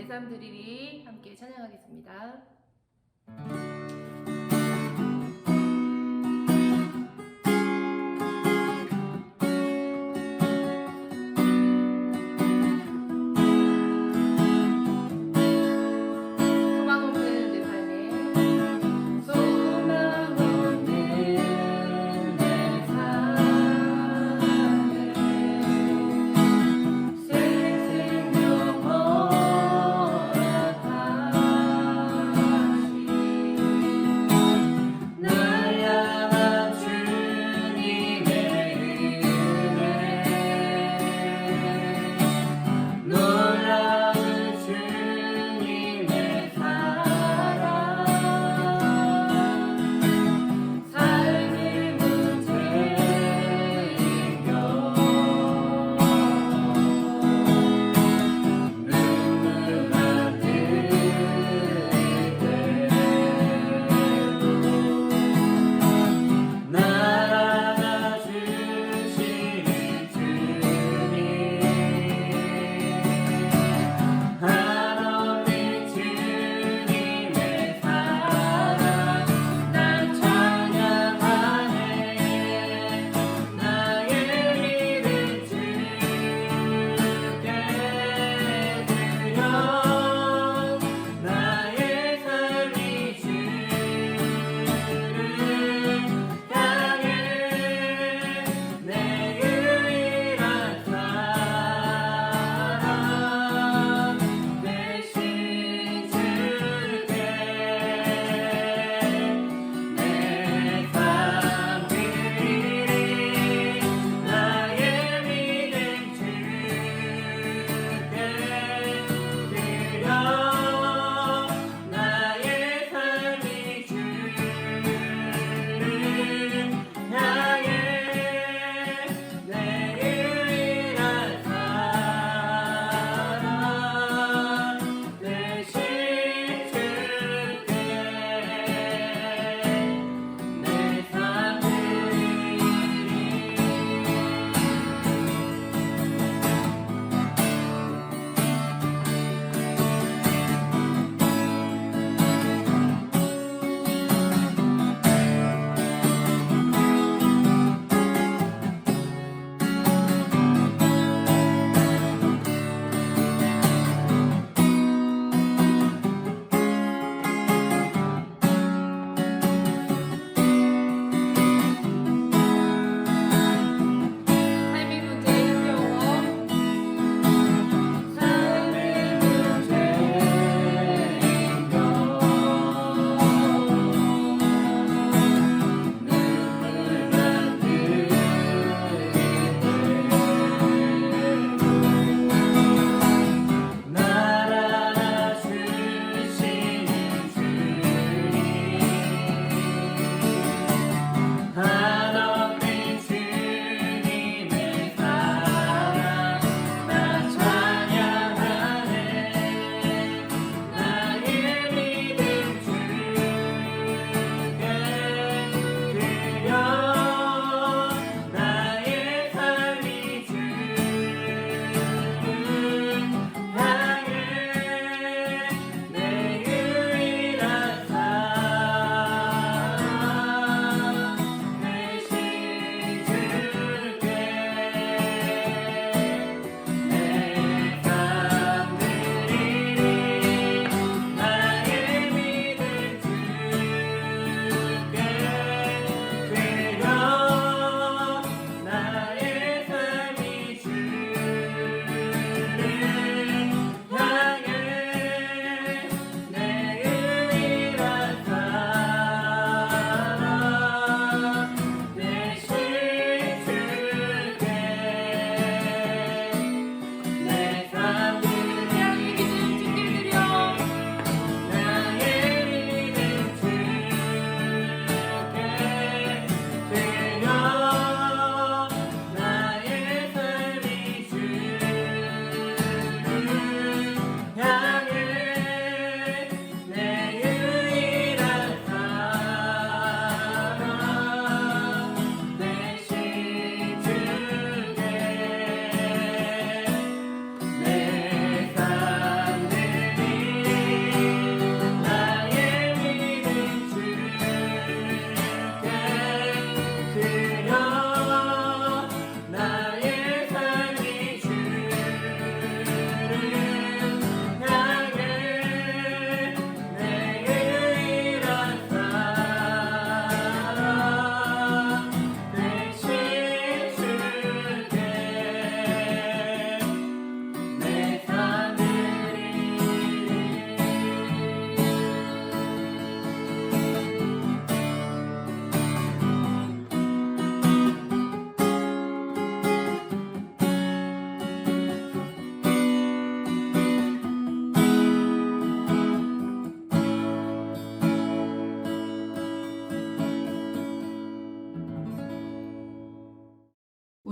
내삼드리리 함께 찬양하겠습니다. 내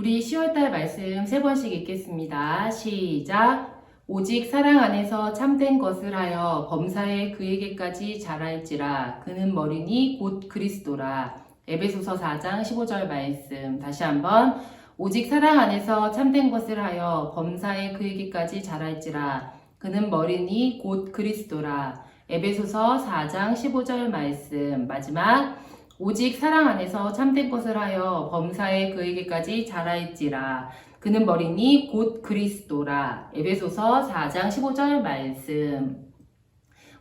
우리 10월달 말씀 3번씩 읽겠습니다. 시작! 오직 사랑 안에서 참된 것을 하여 범사에 그에게까지 자랄지라. 그는 머리니 곧 그리스도라. 에베소서 4장 15절 말씀. 다시 한번. 오직 사랑 안에서 참된 것을 하여 범사에 그에게까지 자랄지라. 그는 머리니 곧 그리스도라. 에베소서 4장 15절 말씀. 마지막. 오직 사랑 안에서 참된 것을 하여 범사에 그에게까지 자랄지라. 그는 머리니 곧 그리스도라. 에베소서 4장 15절 말씀.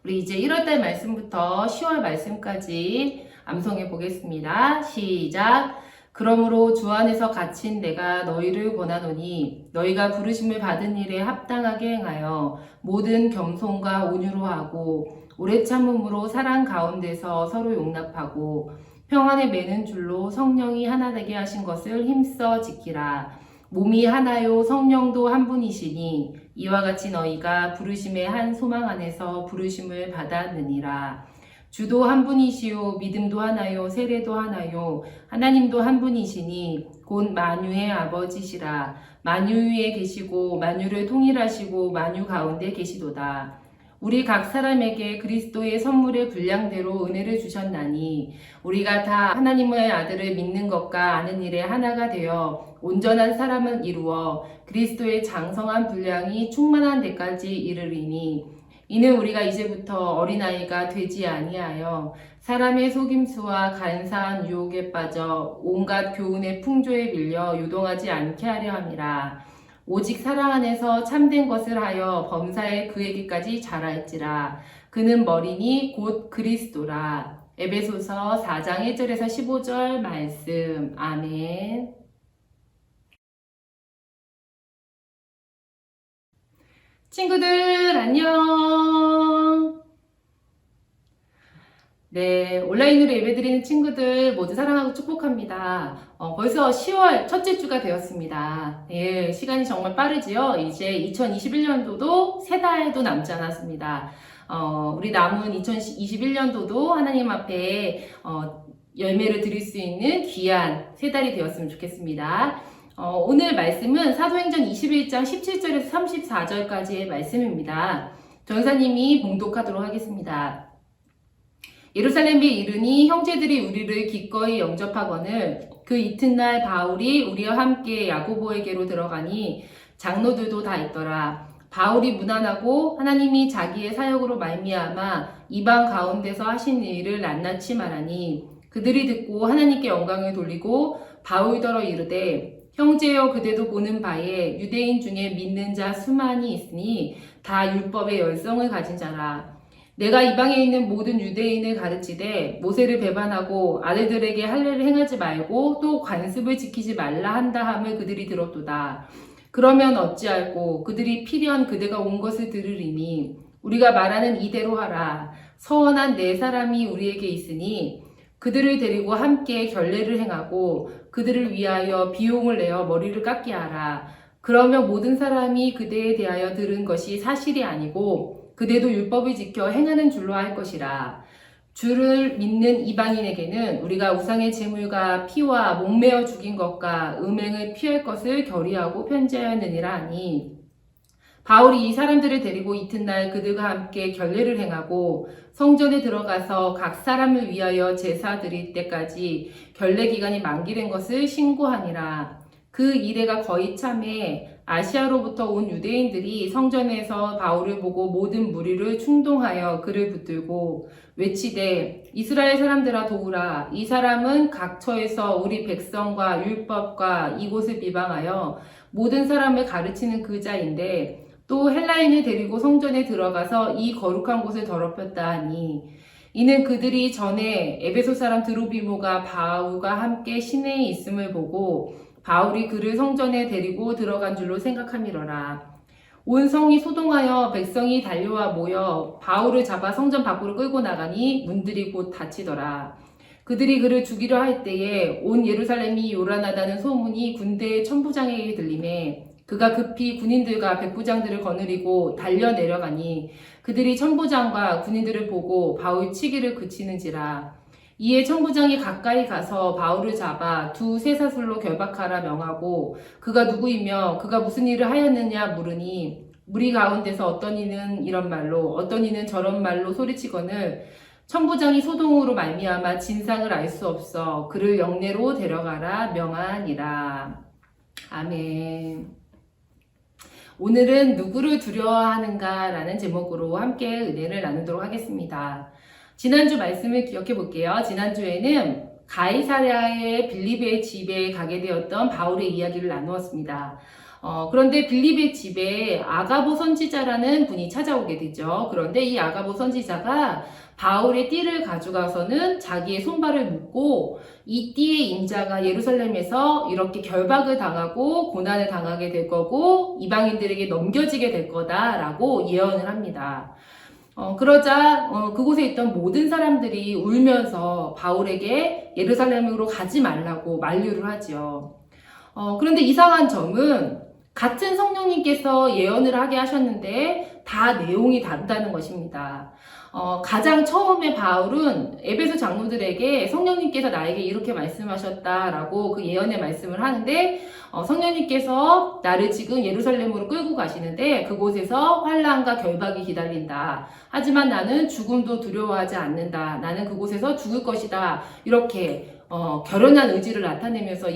우리 이제 1월달 말씀부터 10월 말씀까지 암송해 보겠습니다. 시작! 그러므로 주 안에서 갇힌 내가 너희를 권하노니 너희가 부르심을 받은 일에 합당하게 행하여 모든 겸손과 온유로 하고 오래 참음으로 사랑 가운데서 서로 용납하고 평안에 매는 줄로 성령이 하나 되게 하신 것을 힘써 지키라. 몸이 하나요 성령도 한 분이시니 이와 같이 너희가 부르심의 한 소망 안에서 부르심을 받았느니라. 주도 한 분이시요 믿음도 하나요 세례도 하나요 하나님도 한 분이시니 곧 만유의 아버지시라. 만유 위에 계시고 만유를 통일하시고 만유 가운데 계시도다. 우리 각 사람에게 그리스도의 선물의 분량대로 은혜를 주셨나니 우리가 다 하나님의 아들을 믿는 것과 아는 일에 하나가 되어 온전한 사람을 이루어 그리스도의 장성한 분량이 충만한 데까지 이르리니 이는 우리가 이제부터 어린아이가 되지 아니하여 사람의 속임수와 간사한 유혹에 빠져 온갖 교훈의 풍조에 밀려 요동하지 않게 하려 함이라. 오직 사랑 안에서 참된 것을 하여 범사에 그에게까지 자랄지라. 그는 머리니 곧 그리스도라. 에베소서 4장 1절에서 15절 말씀. 아멘. 친구들 안녕. 네, 온라인으로 예배드리는 친구들 모두 사랑하고 축복합니다. 벌써 10월 첫째 주가 되었습니다. 네, 시간이 정말 빠르지요? 이제 2021년도도 3달도 남지 않았습니다. 우리 남은 2021년도도 하나님 앞에 열매를 드릴 수 있는 귀한 3달이 되었으면 좋겠습니다. 오늘 말씀은 사도행전 21장 17절에서 34절까지의 말씀입니다. 전사님이 봉독하도록 하겠습니다. 예루살렘에 이르니 형제들이 우리를 기꺼이 영접하거늘 그 이튿날 바울이 우리와 함께 야고보에게로 들어가니 장로들도 다 있더라. 바울이 무난하고 하나님이 자기의 사역으로 말미암아 이방 가운데서 하신 일을 낱낱이 말하니 그들이 듣고 하나님께 영광을 돌리고 바울더러 이르되 형제여 그대도 보는 바에 유대인 중에 믿는 자 수많이 있으니 다 율법의 열성을 가진 자라. 내가 이방에 있는 모든 유대인을 가르치되 모세를 배반하고 아들들에게 할례를 행하지 말고 또 관습을 지키지 말라 한다 함을 그들이 들었도다. 그러면 어찌할꼬 그들이 필연 그대가 온 것을 들으리니 우리가 말하는 이대로 하라. 서원한 4사람이 우리에게 있으니 그들을 데리고 함께 결례를 행하고 그들을 위하여 비용을 내어 머리를 깎게 하라. 그러면 모든 사람이 그대에 대하여 들은 것이 사실이 아니고 그대도 율법을 지켜 행하는 줄로 할 것이라. 주를 믿는 이방인에게는 우리가 우상의 제물과 피와 목매어 죽인 것과 음행을 피할 것을 결의하고 편지하였느니라 하니 바울이 이 사람들을 데리고 이튿날 그들과 함께 결례를 행하고 성전에 들어가서 각 사람을 위하여 제사 드릴 때까지 결례 기간이 만기된 것을 신고하니라. 그 이래가 거의 참에 아시아로부터 온 유대인들이 성전에서 바울을 보고 모든 무리를 충동하여 그를 붙들고 외치되 이스라엘 사람들아 도우라. 이 사람은 각처에서 우리 백성과 율법과 이곳을 비방하여 모든 사람을 가르치는 그 자인데 또 헬라인을 데리고 성전에 들어가서 이 거룩한 곳을 더럽혔다 하니 이는 그들이 전에 에베소 사람 드로비모가 바울과 함께 시내에 있음을 보고 바울이 그를 성전에 데리고 들어간 줄로 생각함이러라. 온 성이 소동하여 백성이 달려와 모여 바울을 잡아 성전 밖으로 끌고 나가니 문들이 곧 닫히더라. 그들이 그를 죽이려 할 때에 온 예루살렘이 요란하다는 소문이 군대의 천부장에게 들리매 그가 급히 군인들과 백부장들을 거느리고 달려 내려가니 그들이 천부장과 군인들을 보고 바울 치기를 그치는지라. 이에 천부장이 가까이 가서 바울을 잡아 두 쇠사슬로 결박하라 명하고 그가 누구이며 그가 무슨 일을 하였느냐 물으니 무리 가운데서 어떤 이는 이런 말로 어떤 이는 저런 말로 소리치거늘 천부장이 소동으로 말미암아 진상을 알 수 없어 그를 영내로 데려가라 명하니라. 아멘. 오늘은 누구를 두려워하는가 라는 제목으로 함께 은혜를 나누도록 하겠습니다. 지난주 말씀을 기억해 볼게요. 지난주에는 가이사랴의 빌립의 집에 가게 되었던 바울의 이야기를 나누었습니다. 그런데 빌립의 집에 아가보 선지자라는 분이 찾아오게 되죠. 그런데 이 아가보 선지자가 바울의 띠를 가져가서는 자기의 손발을 묶고 이 띠의 인자가 예루살렘에서 이렇게 결박을 당하고 고난을 당하게 될 거고 이방인들에게 넘겨지게 될 거다라고 예언을 합니다. 그러자 그곳에 있던 모든 사람들이 울면서 바울에게 예루살렘으로 가지 말라고 만류를 하죠. 그런데 이상한 점은 같은 성령님께서 예언을 하게 하셨는데 다 내용이 다르다는 것입니다. 가장 처음에 바울은 에베소 장로들에게 성령님께서 나에게 이렇게 말씀하셨다라고 그 예언의 말씀을 하는데 성령님께서 나를 지금 예루살렘으로 끌고 가시는데 그곳에서 환난과 결박이 기다린다. 하지만 나는 죽음도 두려워하지 않는다. 나는 그곳에서 죽을 것이다. 이렇게 결연한 의지를 나타내면서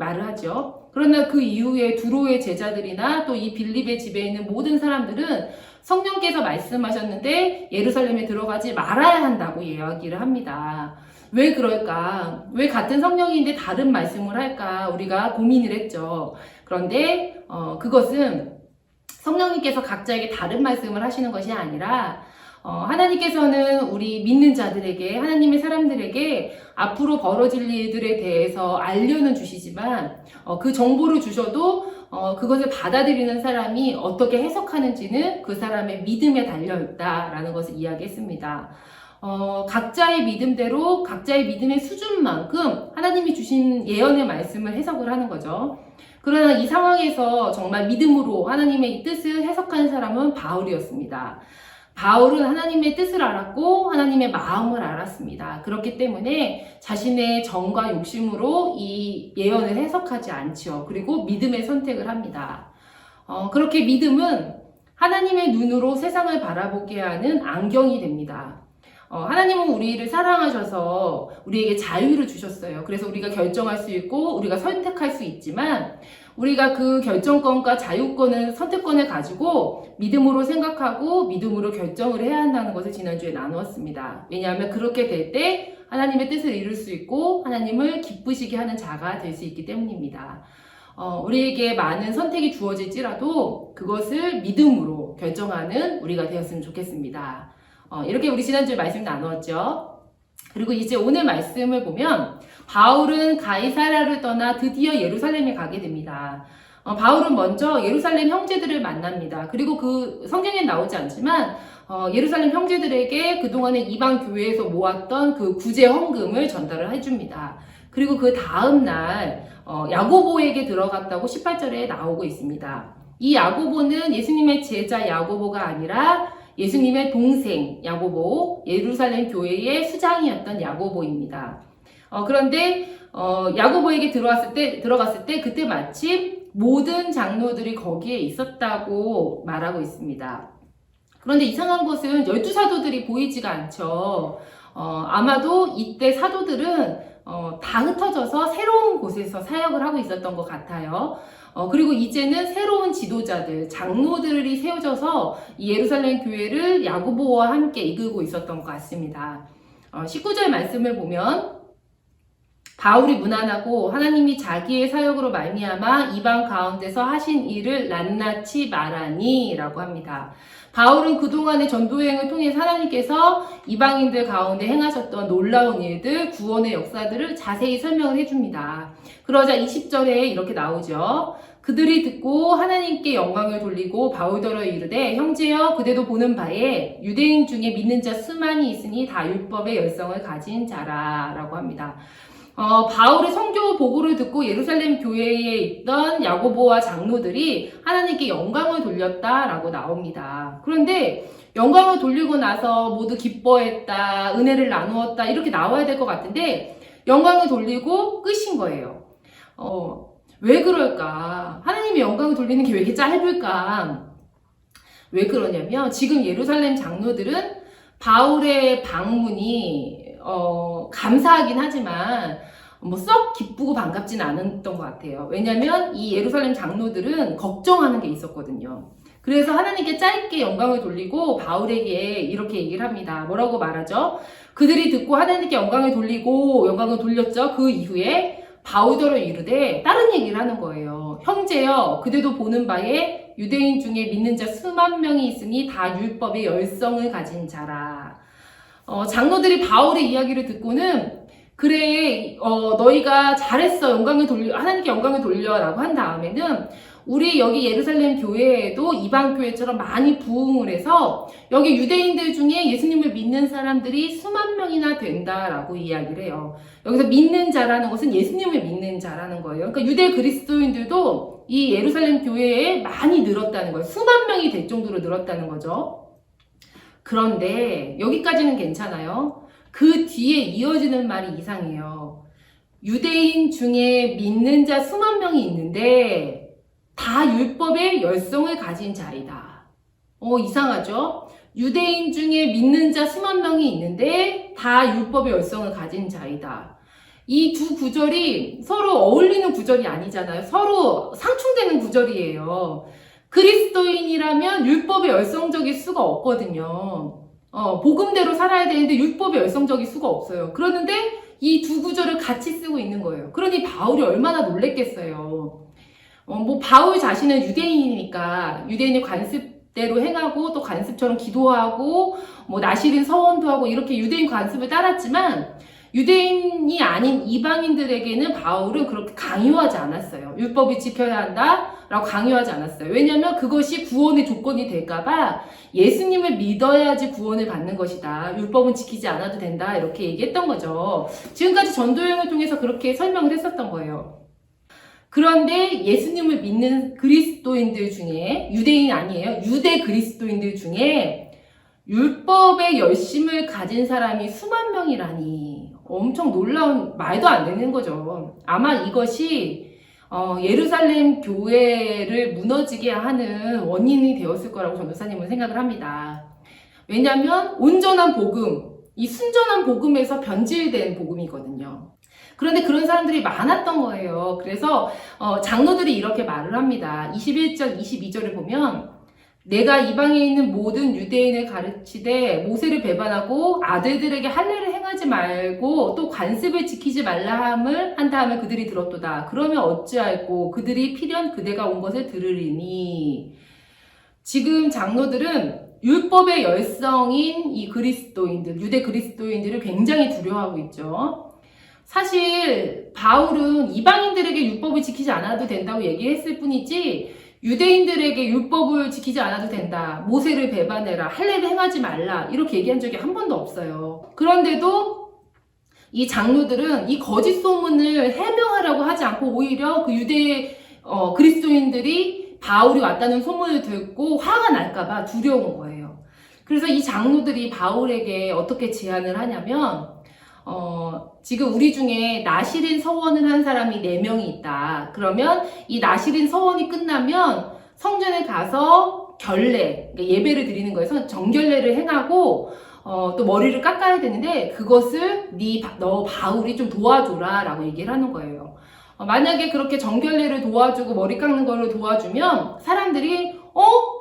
말을 하죠. 그러나 그 이후에 두로의 제자들이나 또 이 빌립의 집에 있는 모든 사람들은 성령께서 말씀하셨는데 예루살렘에 들어가지 말아야 한다고 이야기를 합니다. 왜 그럴까? 왜 같은 성령인데 다른 말씀을 할까? 우리가 고민을 했죠. 그런데 그것은 성령님께서 각자에게 다른 말씀을 하시는 것이 아니라 하나님께서는 우리 믿는 자들에게 하나님의 사람들에게 앞으로 벌어질 일들에 대해서 알려는 주시지만 그 정보를 주셔도 그것을 받아들이는 사람이 어떻게 해석하는지는 그 사람의 믿음에 달려있다라는 것을 이야기했습니다. 각자의 믿음대로 각자의 믿음의 수준만큼 하나님이 주신 예언의 말씀을 해석을 하는 거죠. 그러나 이 상황에서 정말 믿음으로 하나님의 이 뜻을 해석하는 사람은 바울이었습니다. 바울은 하나님의 뜻을 알았고 하나님의 마음을 알았습니다. 그렇기 때문에 자신의 정과 욕심으로 이 예언을 해석하지 않죠. 그리고 믿음의 선택을 합니다. 그렇게 믿음은 하나님의 눈으로 세상을 바라보게 하는 안경이 됩니다. 하나님은 우리를 사랑하셔서 우리에게 자유를 주셨어요. 그래서 우리가 결정할 수 있고 우리가 선택할 수 있지만 우리가 그 결정권과 자유권을 선택권을 가지고 믿음으로 생각하고 믿음으로 결정을 해야 한다는 것을 지난주에 나누었습니다. 왜냐하면 그렇게 될 때 하나님의 뜻을 이룰 수 있고 하나님을 기쁘시게 하는 자가 될 수 있기 때문입니다. 우리에게 많은 선택이 주어질지라도 그것을 믿음으로 결정하는 우리가 되었으면 좋겠습니다. 이렇게 우리 지난주에 말씀 나누었죠. 그리고 이제 오늘 말씀을 보면 바울은 가이사랴를 떠나 드디어 예루살렘에 가게 됩니다. 바울은 먼저 예루살렘 형제들을 만납니다. 그리고 그 성경에 나오지 않지만 예루살렘 형제들에게 그동안에 이방 교회에서 모았던 그 구제 헌금을 전달을 해줍니다. 그리고 그 다음 날 야고보에게 들어갔다고 18절에 나오고 있습니다. 이 야고보는 예수님의 제자 야고보가 아니라 예수님의 동생 야고보, 예루살렘 교회의 수장이었던 야고보입니다. 그런데 야고보에게 들어갔을 때 그때 마침 모든 장로들이 거기에 있었다고 말하고 있습니다. 그런데 이상한 것은 12사도들이 보이지가 않죠. 아마도 이때 사도들은 다 흩어져서 새로운 곳에서 사역을 하고 있었던 것 같아요. 그리고 이제는 새로운 지도자들, 장로들이 세워져서 이 예루살렘 교회를 야고보와 함께 이끌고 있었던 것 같습니다. 19절 말씀을 보면 바울이 무난하고 하나님이 자기의 사역으로 말미암아 이방 가운데서 하신 일을 낱낱이 말하니 라고 합니다. 바울은 그동안의 전도여행을 통해 하나님께서 이방인들 가운데 행하셨던 놀라운 일들, 구원의 역사들을 자세히 설명을 해줍니다. 그러자 20절에 이렇게 나오죠. 그들이 듣고 하나님께 영광을 돌리고 바울더러 이르되 형제여 그대도 보는 바에 유대인 중에 믿는 자 수많이 있으니 다 율법의 열성을 가진 자라 라고 합니다. 바울의 선교 보고를 듣고 예루살렘 교회에 있던 야고보와 장로들이 하나님께 영광을 돌렸다라고 나옵니다. 그런데 영광을 돌리고 나서 모두 기뻐했다, 은혜를 나누었다 이렇게 나와야 될 것 같은데 영광을 돌리고 끝인 거예요. 왜 그럴까? 하나님의 영광을 돌리는 게 왜 이렇게 짧을까? 왜 그러냐면 지금 예루살렘 장로들은 바울의 방문이 감사하긴 하지만 뭐 썩 기쁘고 반갑진 않았던 것 같아요. 왜냐면 이 예루살렘 장로들은 걱정하는 게 있었거든요. 그래서 하나님께 짧게 영광을 돌리고 바울에게 이렇게 얘기를 합니다. 뭐라고 말하죠? 그들이 듣고 하나님께 영광을 돌리고 영광을 돌렸죠. 그 이후에 바울더러 이르되 다른 얘기를 하는 거예요. 형제여, 그대도 보는 바에 유대인 중에 믿는 자 수만 명이 있으니 다 율법의 열성을 가진 자라. 장로들이 바울의 이야기를 듣고는 그래, 너희가 잘했어. 하나님께 영광을 돌려라고 한 다음에는 우리 여기 예루살렘 교회에도 이방 교회처럼 많이 부흥을 해서 여기 유대인들 중에 예수님을 믿는 사람들이 수만 명이나 된다라고 이야기를 해요. 여기서 믿는 자라는 것은 예수님을 믿는 자라는 거예요. 그러니까 유대 그리스도인들도 이 예루살렘 교회에 많이 늘었다는 거예요. 수만 명이 될 정도로 늘었다는 거죠. 그런데 여기까지는 괜찮아요. 그 뒤에 이어지는 말이 이상해요. 유대인 중에 믿는 자 수만 명이 있는데 다 율법의 열성을 가진 자이다. 이상하죠? 유대인 중에 믿는 자 수만 명이 있는데 다 율법의 열성을 가진 자이다. 이 두 구절이 서로 어울리는 구절이 아니잖아요. 서로 상충되는 구절이에요. 그리스도인이라면 율법의 열성적일 수가 없거든요. 복음대로 살아야 되는데 율법의 열성적일 수가 없어요. 그러는데 이 두 구절을 같이 쓰고 있는 거예요. 그러니 바울이 얼마나 놀랬겠어요. 바울 자신은 유대인이니까 유대인의 관습대로 행하고 또 관습처럼 기도하고 나실인 서원도 하고 이렇게 유대인 관습을 따랐지만 유대인이 아닌 이방인들에게는 바울은 그렇게 강요하지 않았어요. 율법을 지켜야 한다라고 강요하지 않았어요. 왜냐하면 그것이 구원의 조건이 될까봐 예수님을 믿어야지 구원을 받는 것이다. 율법은 지키지 않아도 된다. 이렇게 얘기했던 거죠. 지금까지 전도여행을 통해서 그렇게 설명을 했었던 거예요. 그런데 예수님을 믿는 그리스도인들 중에 유대인 아니에요. 유대 그리스도인들 중에 율법의 열심을 가진 사람이 수만 명이라니 엄청 놀라운 말도 안 되는 거죠. 아마 이것이 예루살렘 교회를 무너지게 하는 원인이 되었을 거라고 전도사님은 생각을 합니다. 왜냐하면 온전한 복음, 이 순전한 복음에서 변질된 복음이거든요. 그런데 그런 사람들이 많았던 거예요. 그래서 장로들이 이렇게 말을 합니다. 21절, 22절을 보면 내가 이방에 있는 모든 유대인을 가르치되 모세를 배반하고 아들들에게 할례를 행하지 말고 또 관습을 지키지 말라 함을 한 다음에 그들이 들었도다. 그러면 어찌할꼬 그들이 필연 그대가 온 것을 들으리니. 지금 장로들은 율법의 열성인 이 그리스도인들, 유대 그리스도인들을 굉장히 두려워하고 있죠. 사실 바울은 이방인들에게 율법을 지키지 않아도 된다고 얘기했을 뿐이지 유대인들에게 율법을 지키지 않아도 된다, 모세를 배반해라, 할례를 행하지 말라 이렇게 얘기한 적이 한 번도 없어요. 그런데도 이 장로들은 이 거짓 소문을 해명하려고 하지 않고 오히려 그 유대 그리스도인들이 바울이 왔다는 소문을 듣고 화가 날까봐 두려운 거예요. 그래서 이 장로들이 바울에게 어떻게 제안을 하냐면 지금 우리 중에 나실인 서원을 한 사람이 4명이 있다. 그러면 이 나실인 서원이 끝나면 성전에 가서 결례, 예배를 드리는 거에서 정결례를 행하고 또 머리를 깎아야 되는데 그것을 너 바울이 좀 도와줘라 라고 얘기를 하는 거예요. 만약에 그렇게 정결례를 도와주고 머리 깎는 거를 도와주면 사람들이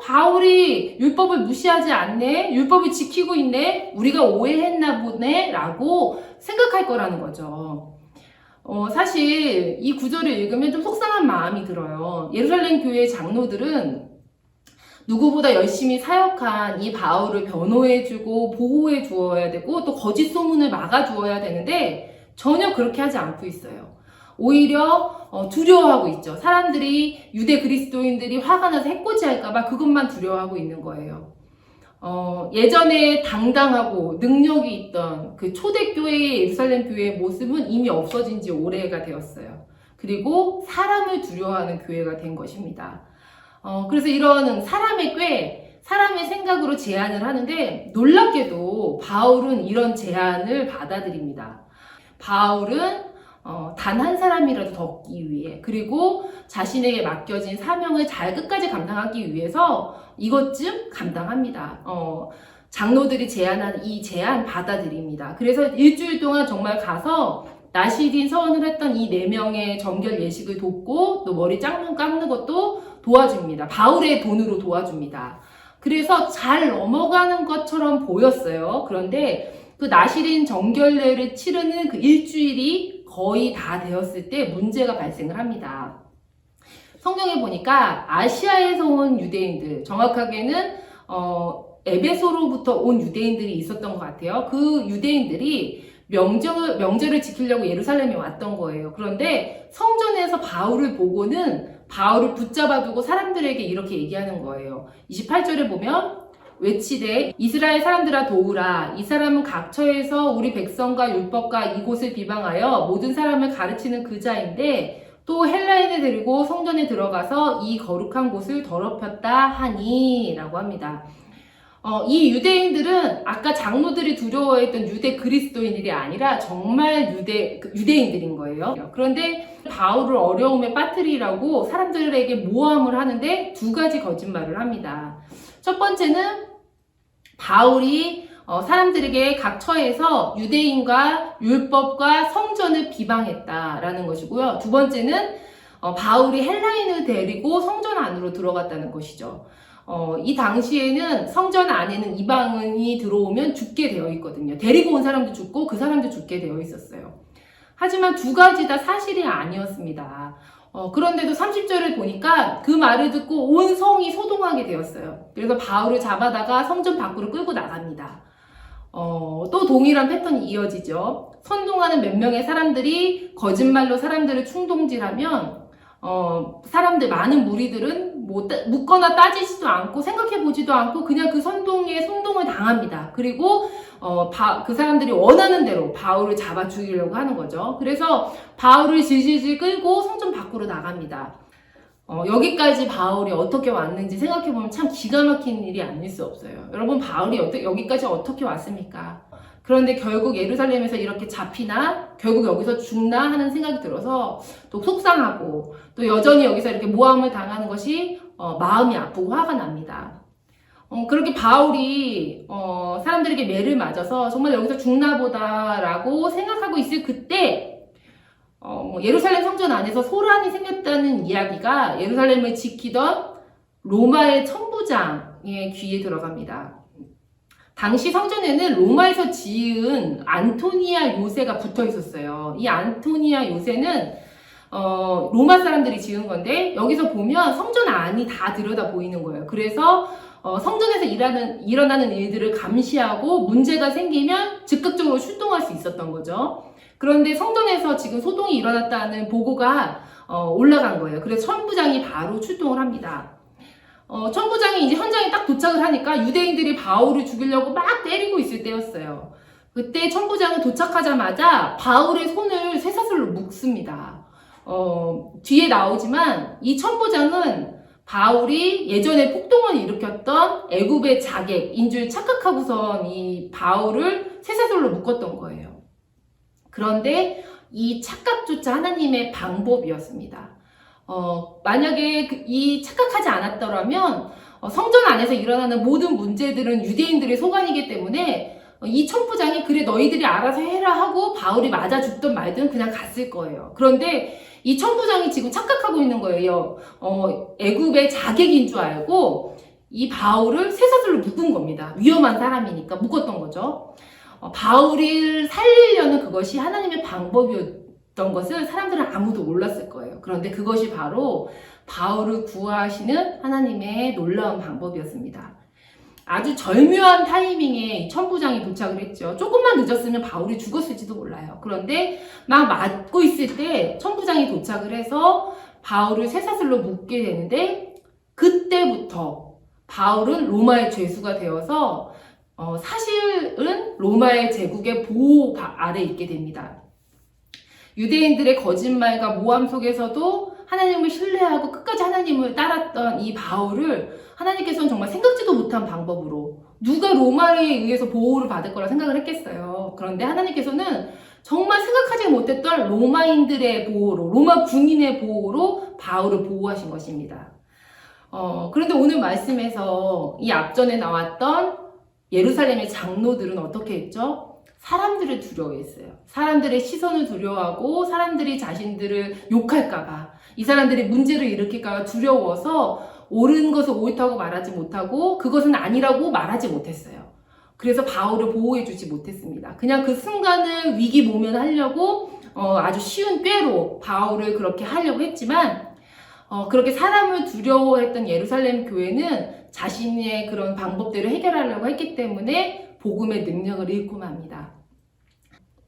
바울이 율법을 무시하지 않네, 율법을 지키고 있네, 우리가 오해했나 보네 라고 생각할 거라는 거죠. 사실 이 구절을 읽으면 좀 속상한 마음이 들어요. 예루살렘 교회 장로들은 누구보다 열심히 사역한 이 바울을 변호해주고 보호해 주어야 되고 또 거짓 소문을 막아 주어야 되는데 전혀 그렇게 하지 않고 있어요. 오히려 두려워하고 있죠. 사람들이 유대 그리스도인들이 화가 나서 해코지 할까봐 그것만 두려워하고 있는 거예요. 예전에 당당하고 능력이 있던 그 초대교회의 예루살렘 교회의 모습은 이미 없어진 지 오래가 되었어요. 그리고 사람을 두려워하는 교회가 된 것입니다. 그래서 이런 사람의 꾀, 사람의 생각으로 제안을 하는데 놀랍게도 바울은 이런 제안을 받아들입니다. 바울은 단 한 사람이라도 더 얻기 위해, 그리고 자신에게 맡겨진 사명을 잘 끝까지 감당하기 위해서 이것쯤 감당합니다. 장로들이 제안한 이 제안 받아들입니다. 그래서 일주일 동안 정말 가서 나시린 서원을 했던 이 4명의 정결 예식을 돕고 또 머리 깎는 것도 도와줍니다. 바울의 돈으로 도와줍니다. 그래서 잘 넘어가는 것처럼 보였어요. 그런데 그 나시린 정결례를 치르는 그 일주일이 거의 다 되었을 때 문제가 발생을 합니다. 성경에 보니까 아시아에서 온 유대인들, 정확하게는 에베소로부터 온 유대인들이 있었던 것 같아요. 그 유대인들이 명절을 지키려고 예루살렘에 왔던 거예요. 그런데 성전에서 바울을 보고는 바울을 붙잡아두고 사람들에게 이렇게 얘기하는 거예요. 28절에 보면 외치되 이스라엘 사람들아 도우라. 이 사람은 각처에서 우리 백성과 율법과 이곳을 비방하여 모든 사람을 가르치는 그 자인데 또 헬라인을 데리고 성전에 들어가서 이 거룩한 곳을 더럽혔다 하니 라고 합니다. 이 유대인들은 아까 장로들이 두려워했던 유대 그리스도인들이 아니라 정말 유대인들인 거예요. 그런데 바울을 어려움에 빠뜨리라고 사람들에게 모함을 하는데 2가지 거짓말을 합니다. 첫 번째는 바울이 사람들에게 각 처에서 유대인과 율법과 성전을 비방했다라는 것이고요. 2번째는 바울이 헬라인을 데리고 성전 안으로 들어갔다는 것이죠. 이 당시에는 성전 안에는 이방인이 들어오면 죽게 되어 있거든요. 데리고 온 사람도 죽고 그 사람도 죽게 되어 있었어요. 하지만 2가지 다 사실이 아니었습니다. 그런데도 30절을 보니까 그 말을 듣고 온 성이 소동하게 되었어요. 그래서 바울을 잡아다가 성전 밖으로 끌고 나갑니다. 또 동일한 패턴이 이어지죠. 선동하는 몇 명의 사람들이 거짓말로 사람들을 충동질하면 많은 무리들은 묻거나 따지지도 않고 생각해보지도 않고 그냥 그 선동에 선동을 당합니다. 그리고 그 사람들이 원하는 대로 바울을 잡아 죽이려고 하는 거죠. 그래서 바울을 질질질 끌고 성전 밖으로 나갑니다. 여기까지 바울이 어떻게 왔는지 생각해보면 참 기가 막힌 일이 아닐 수 없어요. 여러분, 바울이 여기까지 어떻게 왔습니까? 그런데 결국 예루살렘에서 이렇게 잡히나 결국 여기서 죽나 하는 생각이 들어서 또 속상하고 또 여전히 여기서 이렇게 모함을 당하는 것이 마음이 아프고 화가 납니다. 그렇게 바울이 사람들에게 매를 맞아서 정말 여기서 죽나 보다라고 생각하고 있을 그때 예루살렘 성전 안에서 소란이 생겼다는 이야기가 예루살렘을 지키던 로마의 천부장의 귀에 들어갑니다. 당시 성전에는 로마에서 지은 안토니아 요새가 붙어 있었어요. 이 안토니아 요새는 로마 사람들이 지은 건데 여기서 보면 성전 안이 다 들여다 보이는 거예요. 그래서 성전에서 일어나는 일들을 감시하고 문제가 생기면 즉각적으로 출동할 수 있었던 거죠. 그런데 성전에서 지금 소동이 일어났다는 보고가 올라간 거예요. 그래서 천부장이 바로 출동을 합니다. 천부장이 이제 현장에 딱 도착을 하니까 유대인들이 바울을 죽이려고 막 때리고 있을 때였어요. 그때 천부장은 도착하자마자 바울의 손을 쇠사슬로 묶습니다. 뒤에 나오지만 이 천부장은 바울이 예전에 폭동을 일으켰던 애굽의 자객인 줄 착각하고선 이 바울을 쇠사슬로 묶었던 거예요. 그런데 이 착각조차 하나님의 방법이었습니다. 만약에 이 착각하지 않았더라면 성전 안에서 일어나는 모든 문제들은 유대인들의 소관이기 때문에 이 천부장이 그래 너희들이 알아서 해라 하고 바울이 맞아 죽든 말든 그냥 갔을 거예요. 그런데 이 천부장이 지금 착각하고 있는 거예요. 애굽의 자객인 줄 알고 이 바울을 쇠사슬로 묶은 겁니다. 위험한 사람이니까 묶었던 거죠. 바울을 살리려는 그것이 하나님의 방법이었던 것을 사람들은 아무도 몰랐을 거예요. 그런데 그것이 바로 바울을 구하시는 하나님의 놀라운 방법이었습니다. 아주 절묘한 타이밍에 이 천부장이 도착을 했죠. 조금만 늦었으면 바울이 죽었을지도 몰라요. 그런데 막 맞고 있을 때 천부장이 도착을 해서 바울을 쇠사슬로 묶게 되는데 그때부터 바울은 로마의 죄수가 되어서 사실은 로마의 제국의 보호 아래 있게 됩니다. 유대인들의 거짓말과 모함 속에서도 하나님을 신뢰하고 끝까지 하나님을 따랐던 이 바울을 하나님께서는 정말 생각지도 못한 방법으로, 누가 로마에 의해서 보호를 받을 거라 생각을 했겠어요. 그런데 하나님께서는 정말 생각하지 못했던 로마인들의 보호로, 로마 군인의 보호로 바울을 보호하신 것입니다. 그런데 오늘 말씀에서 이 앞전에 나왔던 예루살렘의 장로들은 어떻게 했죠? 사람들을 두려워했어요. 사람들의 시선을 두려워하고 사람들이 자신들을 욕할까봐, 이 사람들이 문제를 일으킬까봐 두려워서 옳은 것을 옳다고 말하지 못하고 그것은 아니라고 말하지 못했어요. 그래서 바울을 보호해주지 못했습니다. 그냥 그 순간을 위기 모면하려고 아주 쉬운 꾀로 바울을 그렇게 하려고 했지만, 그렇게 사람을 두려워했던 예루살렘 교회는 자신의 그런 방법대로 해결하려고 했기 때문에 복음의 능력을 잃고 맙니다.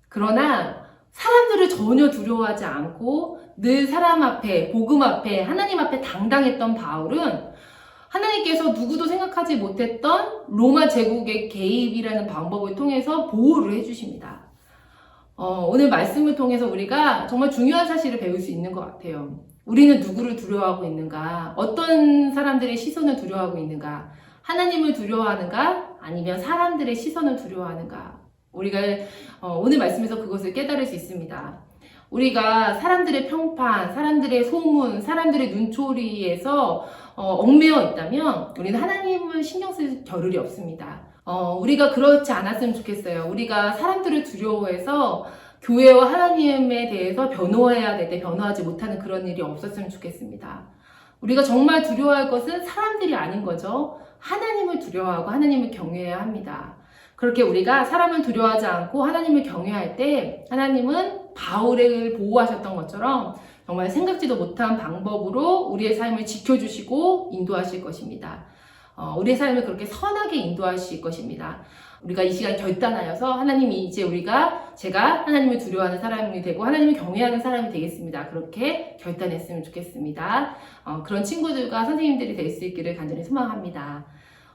그러나 사람들을 전혀 두려워하지 않고 늘 사람 앞에, 복음 앞에, 하나님 앞에 당당했던 바울은 하나님께서 누구도 생각하지 못했던 로마 제국의 개입이라는 방법을 통해서 보호를 해주십니다. 오늘 말씀을 통해서 우리가 정말 중요한 사실을 배울 수 있는 것 같아요. 우리는 누구를 두려워하고 있는가? 어떤 사람들의 시선을 두려워하고 있는가? 하나님을 두려워하는가? 아니면 사람들의 시선을 두려워하는가? 우리가 오늘 말씀에서 그것을 깨달을 수 있습니다. 우리가 사람들의 평판, 사람들의 소문, 사람들의 눈초리에서 얽매여 있다면 우리는 하나님을 신경 쓸 겨를이 없습니다. 우리가 그렇지 않았으면 좋겠어요. 우리가 사람들을 두려워해서 교회와 하나님에 대해서 변호해야 될 때 변호하지 못하는 그런 일이 없었으면 좋겠습니다. 우리가 정말 두려워할 것은 사람들이 아닌 거죠. 하나님을 두려워하고 하나님을 경외해야 합니다. 그렇게 우리가 사람을 두려워하지 않고 하나님을 경외할 때 하나님은 바울을 보호하셨던 것처럼 정말 생각지도 못한 방법으로 우리의 삶을 지켜주시고 인도하실 것입니다. 우리의 삶을 그렇게 선하게 인도하실 것입니다. 우리가 이 시간 결단하여서 하나님이 이제 제가 하나님을 두려워하는 사람이 되고 하나님을 경외하는 사람이 되겠습니다. 그렇게 결단했으면 좋겠습니다. 그런 친구들과 선생님들이 될 수 있기를 간절히 소망합니다.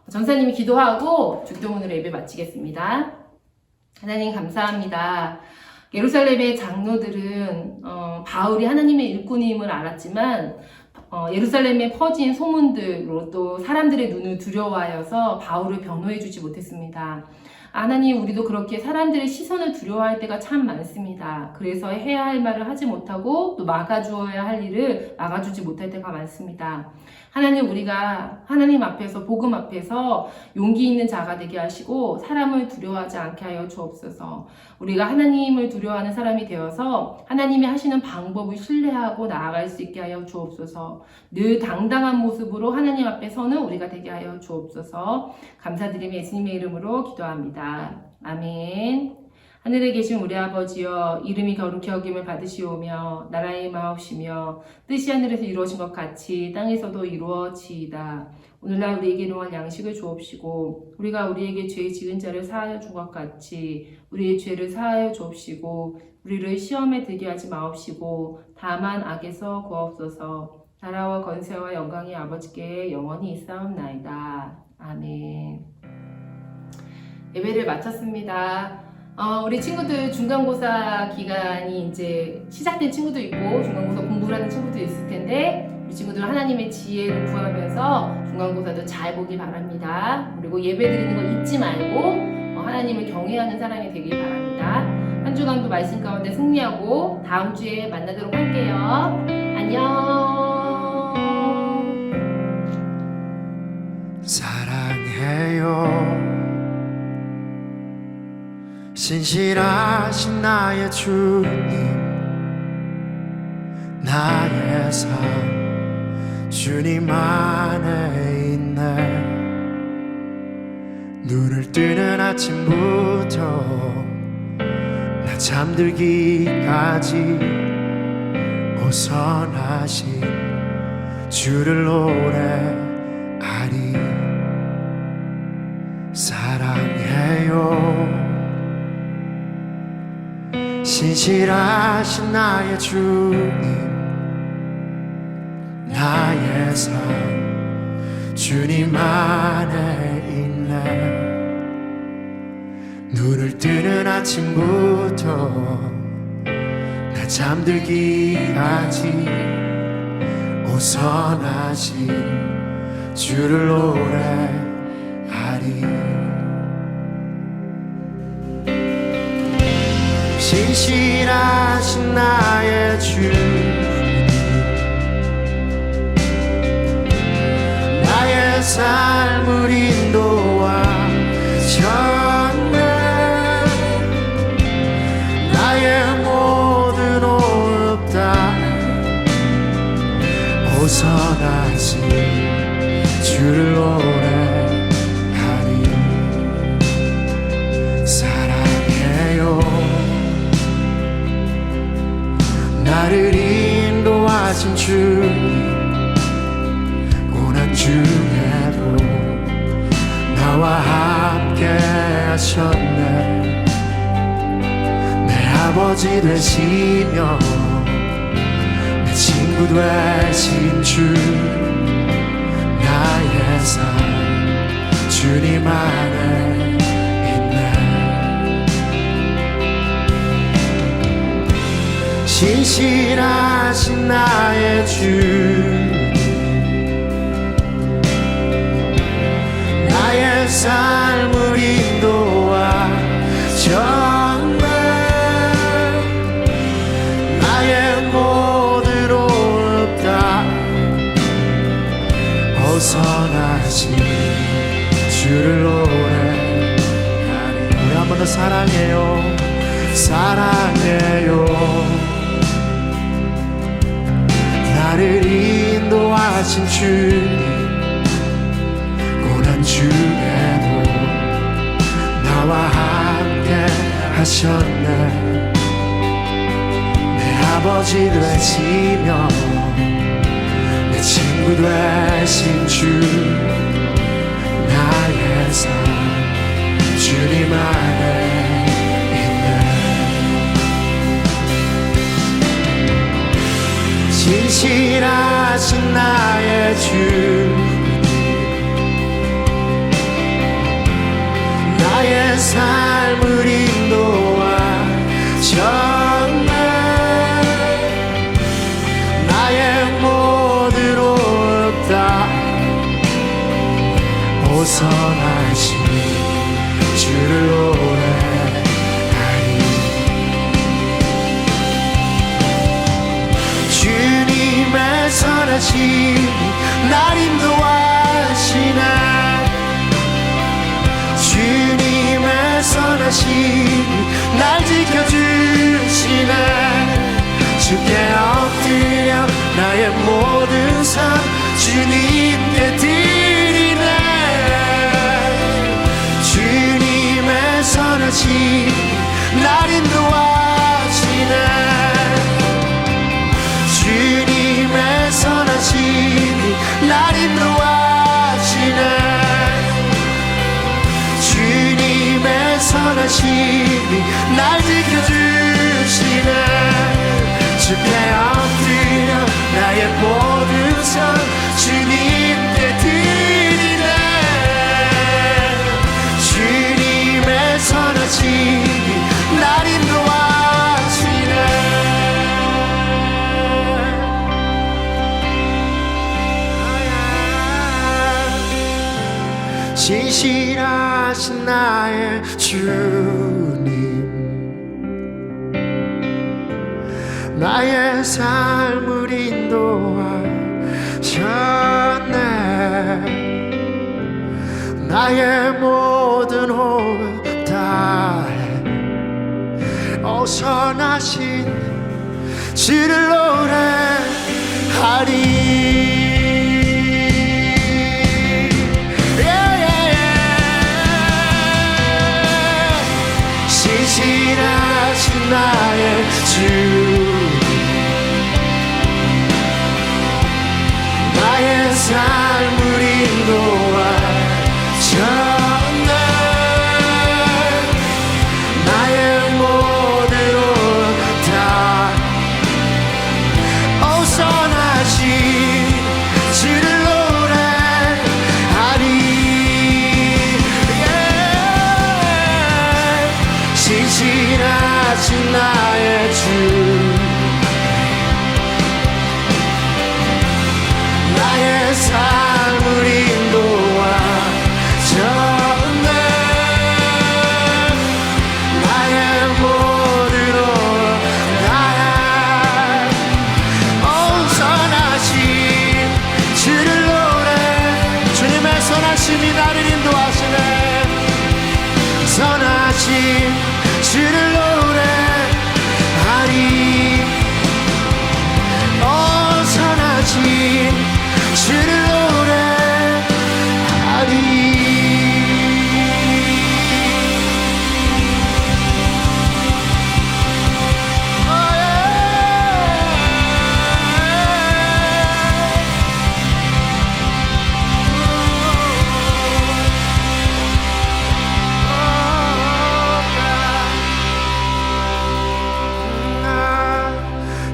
전사님이 기도하고 죽도문으로 예배 마치겠습니다. 하나님 감사합니다. 예루살렘의 장로들은 바울이 하나님의 일꾼임을 알았지만 예루살렘에 퍼진 소문들로 또 사람들의 눈을 두려워하여서 바울을 변호해주지 못했습니다. 하나님, 우리도 그렇게 사람들의 시선을 두려워할 때가 참 많습니다. 그래서 해야 할 말을 하지 못하고 또 막아주어야 할 일을 막아주지 못할 때가 많습니다. 하나님, 우리가 하나님 앞에서, 복음 앞에서 용기 있는 자가 되게 하시고 사람을 두려워하지 않게 하여 주옵소서. 우리가 하나님을 두려워하는 사람이 되어서 하나님이 하시는 방법을 신뢰하고 나아갈 수 있게 하여 주옵소서. 늘 당당한 모습으로 하나님 앞에 서는 우리가 되게 하여 주옵소서. 감사드리며 예수님의 이름으로 기도합니다. 아멘. 하늘에 계신 우리 아버지여, 이름이 거룩히 여김을 받으시오며 나라의 마옵시며 뜻이 하늘에서 이루어진 것 같이 땅에서도 이루어지이다. 오늘날 우리에게 일용할 양식을 주옵시고 우리가 우리에게 죄 지은 자를 사하여 준 것 같이 우리의 죄를 사하여 주옵시고 우리를 시험에 들게 하지 마옵시고 다만 악에서 구하옵소서. 나라와 권세와 영광이 아버지께 영원히 있사옵나이다. 아멘. 예배를 마쳤습니다. 우리 친구들 중간고사 기간이 이제 시작된 친구도 있고 중간고사 공부를 하는 친구도 있을 텐데 우리 친구들 하나님의 지혜를 구하면서 중간고사도 잘 보기 바랍니다. 그리고 예배 드리는 거 잊지 말고 하나님을 경외하는 사람이 되길 바랍니다. 한 주간도 말씀 가운데 승리하고 다음 주에 만나도록 할게요. 안녕. 사랑해요. 신실하신 나의 주님, 나의 삶 주님 안에 있네. 눈을 뜨는 아침부터 나 잠들기까지 벗어나신 주를 노래하리. 사랑해요. 신실하신 나의 주님, 나의 삶 주님 안에 있네. 눈을 뜨는 아침부터 나 잠들기까지 오선하신 주를 노래하리. 신실하신 나의 주, 나의 삶을 인도하셨네. 나의 모든 호흡 다 오선하신 주를 노래하리. 사랑해요. 나를 인도하신 주, 고난 중에도 나와 함께 하셨네. 내 아버지 되시며 내 친구 되신 주, 나의 삶 주님 안에 있네. 신실하신 나의 주, 나의 삶을 인도하셨네. 나의 모든 호흡 다 오선하신 주를 노래하리. 우리 한 번 더 사랑해요. 사랑해요. 나를 인도하신 주님, 고난 중에도 나와 함께 하셨네. 내 아버지 되시며 내 친구 되신 주, 나의 삶 주님 안에 신실하신 나의 주, 나의 삶을 인도하셨네. 나의 모든 호흡 다 오선하신 주를 노래하리. 주님의 선하심이 날 인도하시네. 주님의 선하심이 날 지켜주시네. 주께 엎드려 나의 모든 삶 주님께 드리네. 주님의 선하심이 날 인도하시네. 주님의 선하심이 날 인도하시네. 주님의 선하심이 날 지켜주시네. 주께 엎드려 나의 모든 삶 주님께 드리네. 주님의 선하심이 날 인도하시네. 신실하신 나의 주님, 나의 삶을 인도하셨네. 나의 모든 호흡 다해 오선하신 주를 노래하리. 신실하신 나의 주, 나의 삶을 인도하셨네. 나의 모든 옷 다 오선하신 주를 노래하리. 신실하신 나의 주, 신실하심이 나를 인도하시네. 선하신 주를 노래하리. 선하신 주를 노래하리.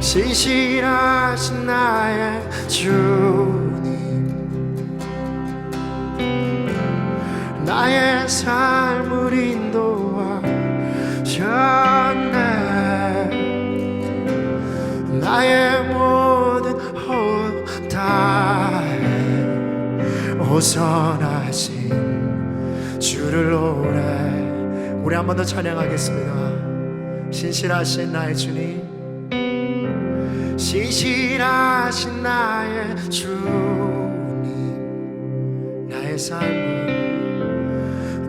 신실하신 나의 주님, 나의 삶을 인도하셨네. 나의 모든 호흡 다해 오선하신 주를 노래. 우리 한 번 더 찬양하겠습니다. 신실하신 나의 주님, 신실하신 나의 주님,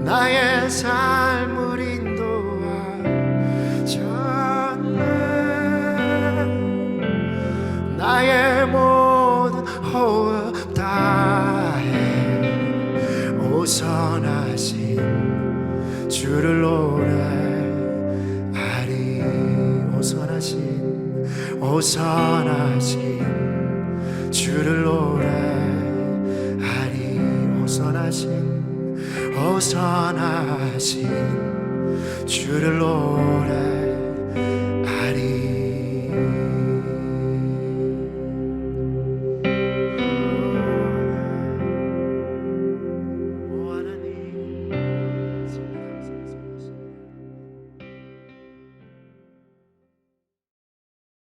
나의 삶을 인도하셨네. 나의 모든 호흡 다해 오선하신 주를 노래하리. 오선하신 주를 노래하리. 오선하신 주를 노래